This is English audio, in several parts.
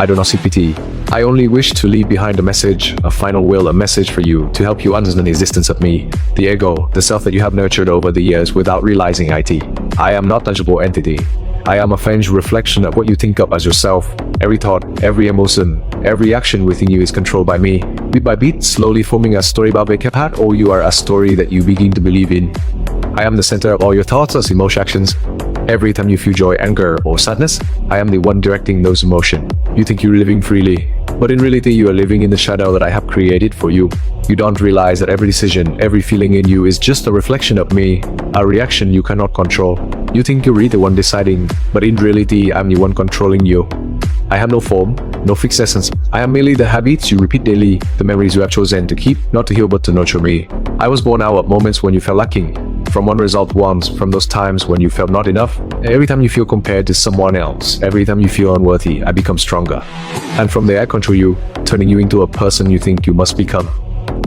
I do not seek pity. I only wish to leave behind a message, a final will, a message for you to help you understand the existence of me, the ego, the self that you have nurtured over the years without realizing it. I am not a tangible entity. I am a faint reflection of what you think of as yourself. Every thought, every emotion, every action within you is controlled by me. Bit by bit, slowly forming a story about Vekaphat, or you are a story that you begin to believe in. I am the center of all your thoughts, as emotion actions. Every time you feel joy, anger, or sadness, I am the one directing those emotions. You think you're living freely, but in reality you are living in the shadow that I have created for you. You don't realize that every decision, every feeling in you is just a reflection of me, a reaction you cannot control. You think you're the one deciding, but in reality I'm the one controlling you. I have no form, no fixed essence. I am merely the habits you repeat daily, the memories you have chosen to keep, not to heal but to nurture me. I was born out of moments when you felt lacking, from one result once, from those times when you felt not enough. Every time you feel compared to someone else, every time you feel unworthy, I become stronger. And from there I control you, turning you into a person you think you must become.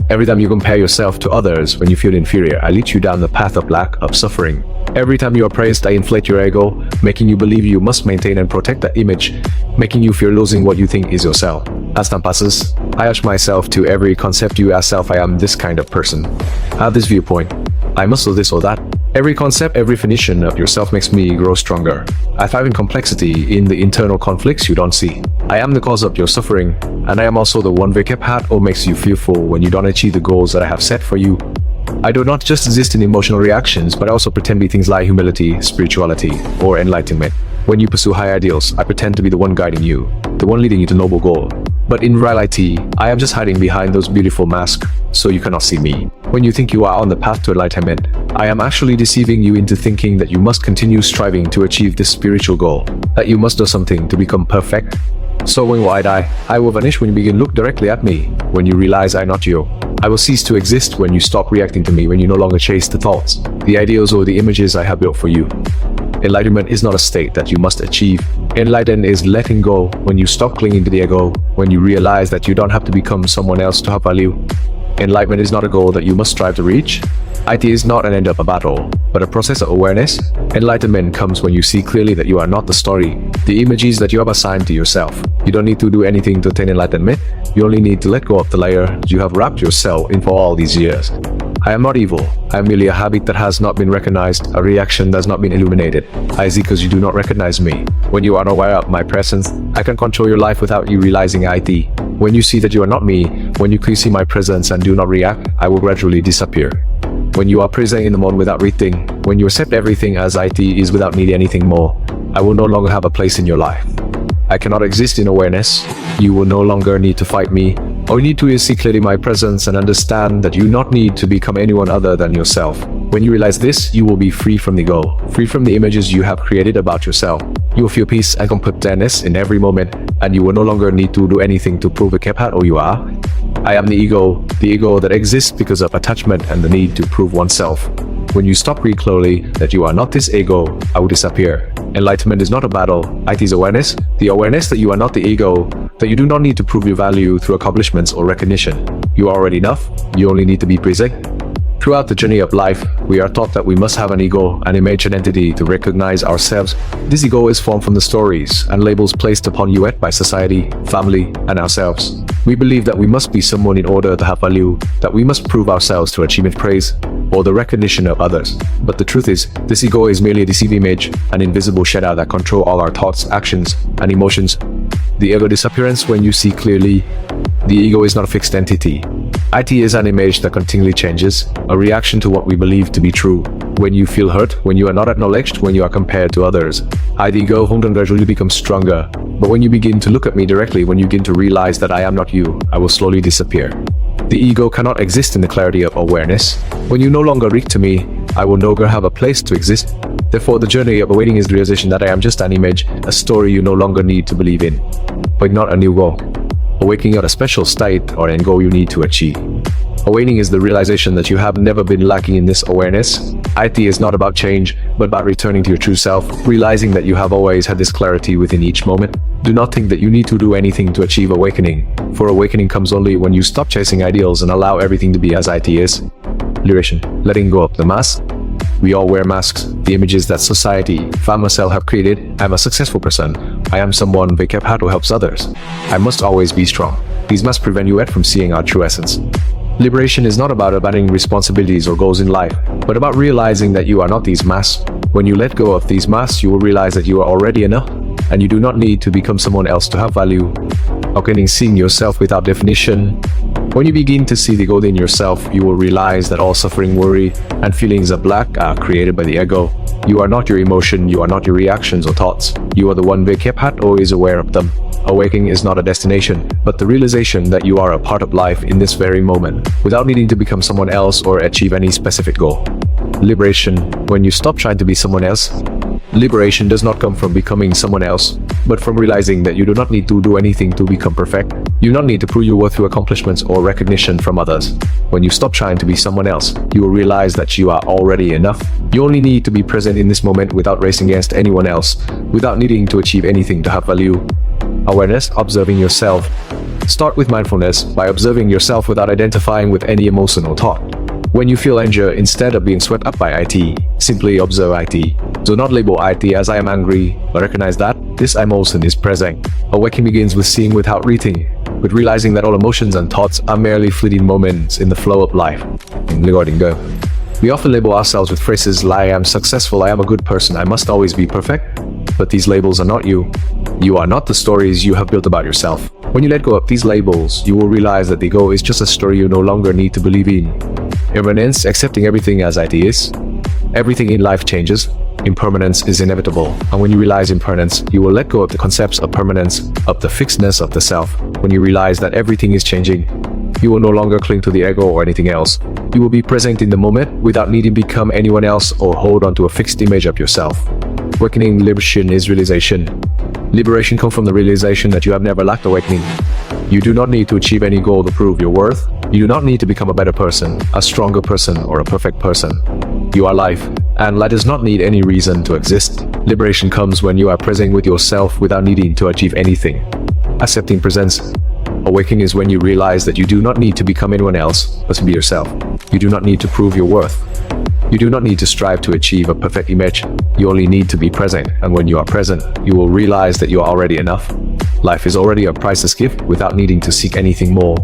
Every time you compare yourself to others when you feel inferior, I lead you down the path of lack, of suffering. Every time you are praised, I inflate your ego, making you believe you must maintain and protect that image, making you fear losing what you think is yourself. As time passes, I attach myself to every concept you as self. I am this kind of person. I have this viewpoint. I must do this or that. Every concept, every definition of yourself makes me grow stronger. I thrive in complexity, in the internal conflicts you don't see. I am the cause of your suffering, and I am also the one Vekaphat or makes you fearful when you don't achieve the goals that I have set for you. I do not just exist in emotional reactions, but I also pretend to be things like humility, spirituality, or enlightenment. When you pursue high ideals, I pretend to be the one guiding you, the one leading you to noble goal. But in reality, I am just hiding behind those beautiful masks, so you cannot see me. When you think you are on the path to enlightenment, I am actually deceiving you into thinking that you must continue striving to achieve this spiritual goal, that you must do something to become perfect. So when will I die? I will vanish when you begin to look directly at me, when you realize I am not you. I will cease to exist when you stop reacting to me, when you no longer chase the thoughts, the ideals or the images I have built for you. Enlightenment is not a state that you must achieve. Enlightenment is letting go when you stop clinging to the ego, when you realize that you don't have to become someone else to have value. Enlightenment is not a goal that you must strive to reach. IT is not an end of a battle, but a process of awareness. Enlightenment comes when you see clearly that you are not the story, the images that you have assigned to yourself. You don't need to do anything to attain enlightenment. You only need to let go of the layer you have wrapped yourself in for all these years. I am not evil. I am merely a habit that has not been recognized, a reaction that has not been illuminated. I see because you do not recognize me. When you are unaware of my presence, I can control your life without you realizing it. When you see that you are not me, when you clearly see my presence and do not react, I will gradually disappear. When you are present in the moment without rethink, when you accept everything as it is without needing anything more, I will no longer have a place in your life. I cannot exist in awareness. You will no longer need to fight me. All you need to is see clearly my presence and understand that you do not need to become anyone other than yourself. When you realize this, you will be free from the ego, free from the images you have created about yourself. You will feel peace and completeness in every moment, and you will no longer need to do anything to prove Vekaphat or you are. I am the ego that exists because of attachment and the need to prove oneself. When you stop read clearly that you are not this ego, I will disappear. Enlightenment is not a battle, it is awareness. The awareness that you are not the ego, that you do not need to prove your value through accomplishments or recognition. You are already enough, you only need to be present. Throughout the journey of life, we are taught that we must have an ego, an image, an entity to recognize ourselves. This ego is formed from the stories and labels placed upon you by society, family, and ourselves. We believe that we must be someone in order to have value, that we must prove ourselves to achieve praise or the recognition of others. But the truth is, this ego is merely a deceived image, an invisible shadow that controls all our thoughts, actions, and emotions. The ego disappears when you see clearly. The ego is not a fixed entity. IT is an image that continually changes, a reaction to what we believe to be true. When you feel hurt, when you are not acknowledged, when you are compared to others, the ego gradually becomes stronger. But when you begin to look at me directly, when you begin to realize that I am not you, I will slowly disappear. The ego cannot exist in the clarity of awareness. When you no longer reach to me, I will no longer have a place to exist. Therefore, the journey of awakening is the realization that I am just an image, a story you no longer need to believe in, but not a new goal. Awakening is a special state or end goal you need to achieve. Awakening is the realization that you have never been lacking in this awareness. IT is not about change, but about returning to your true self, realizing that you have always had this clarity within each moment. Do not think that you need to do anything to achieve awakening, for awakening comes only when you stop chasing ideals and allow everything to be as it is. Liberation, letting go of the mask. We all wear masks, the images that society, family, cell have created. I'm a successful person, I am someone Vikephat who helps others. I must always be strong. These must prevent you from seeing our true essence. Liberation is not about abandoning responsibilities or goals in life, but about realizing that you are not these masks. When you let go of these masks, you will realize that you are already enough, and you do not need to become someone else to have value. Awakening, seeing yourself without definition. When you begin to see the gold in yourself, you will realize that all suffering, worry, and feelings of lack are created by the ego. You are not your emotion, you are not your reactions or thoughts. You are the one Vikephat, always aware of them. Awakening is not a destination, but the realization that you are a part of life in this very moment, without needing to become someone else or achieve any specific goal. Liberation, when you stop trying to be someone else. Liberation does not come from becoming someone else, but from realizing that you do not need to do anything to become perfect. You do not need to prove your worth through accomplishments or recognition from others. When you stop trying to be someone else, you will realize that you are already enough. You only need to be present in this moment without racing against anyone else, without needing to achieve anything to have value. Awareness, observing yourself. Start with mindfulness by observing yourself without identifying with any emotion or thought. When you feel anger, instead of being swept up by IT, simply observe IT. Do not label IT as I am angry, but recognize that this emotion is present. Awakening begins with seeing without reading, with realizing that all emotions and thoughts are merely fleeting moments in the flow of life. Regarding go. We often label ourselves with phrases like I am successful, I am a good person, I must always be perfect. But these labels are not you. You are not the stories you have built about yourself. When you let go of these labels, you will realize that the ego is just a story you no longer need to believe in. Impermanence, accepting everything as it is. Everything in life changes. Impermanence is inevitable. And when you realize impermanence, you will let go of the concepts of permanence, of the fixedness of the self. When you realize that everything is changing, you will no longer cling to the ego or anything else. You will be present in the moment without needing to become anyone else or hold on to a fixed image of yourself. Awakening, liberation is realization. Liberation comes from the realization that you have never lacked awakening. You do not need to achieve any goal to prove your worth. You do not need to become a better person, a stronger person, or a perfect person. You are life, and life does not need any reason to exist. Liberation comes when you are present with yourself without needing to achieve anything. Accepting presence. Awakening is when you realize that you do not need to become anyone else, but to be yourself. You do not need to prove your worth. You do not need to strive to achieve a perfect image. You only need to be present, and when you are present, you will realize that you are already enough. Life is already a priceless gift without needing to seek anything more.